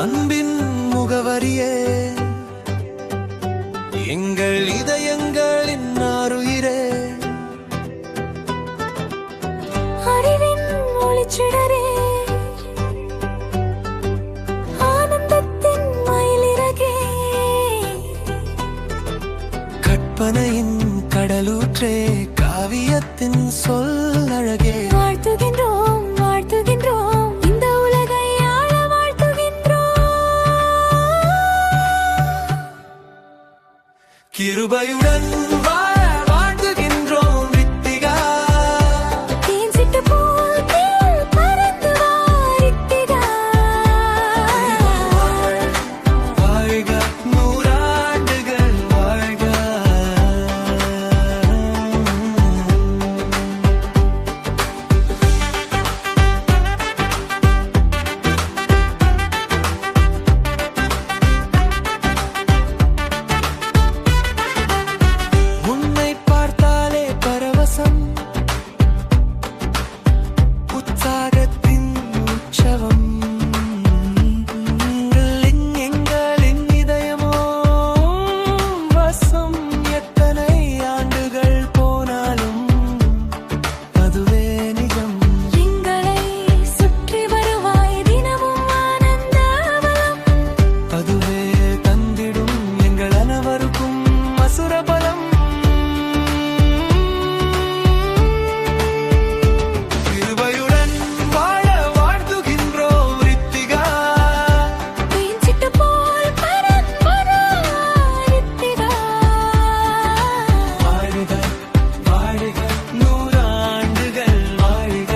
அன்பின் முகவரியே, எங்கள் இதயங்களின் ஆருயிரே, அறிவின் ஒளிச்சுடரே, ஆனந்தத்தின் மயிலிறகே, கற்பனையின் கடலூற்றே, காவியத்தின் சொல்லழகே, வாழ்த்துகின்றோம் வாழ்த்துகின்றோம், இந்த உலகை ஆள வாழ்த்துகின்றோம். கிருபையுடன் வாழ வாழ்த்துகின்றோம் ரித்திகா, தேன்சிட்டு போல் தேள் பறந்து வா ரித்திகா. வாழ்க நூறாண்டுகள் வாழ்க. உன்னை பார்த்தாலே பரவசம், உற்சாகத்தின் உற்சவம், எங்களின் இதயமோ வசம். எத்தனை ஆண்டுகள் போனாலும் அதுவே நிஜம். எங்களை சுற்றி வருவாய் தினமும் ஆனந்த அவலம். அதுவே தந்திடும் எங்கள் அனைவருக்கும் அசுரபலம். கிருபையுடன் வாழ வாழ்த்துகின்றோம் ரித்திகா, தேன்சிட்டு போல் பறந்து வா ரித்திகா. வாழ்க வாழ்க நூறாண்டுகள் வாழ்க.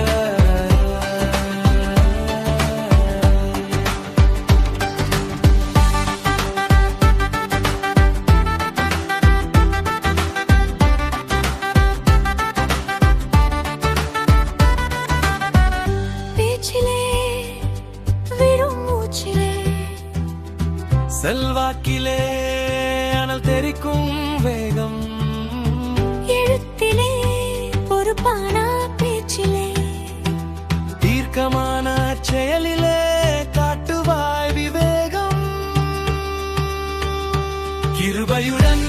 பேச்சிலே விடும் மூச்சிலே, செல்வாக்கிலே அனல் தெரிக்கும் வேகம், எழுத்திலே பொறுப்பான பேச்சிலே, தீர்க்கமான செயலிலே காட்டுவாய் விவேகம். கிருபையுடன்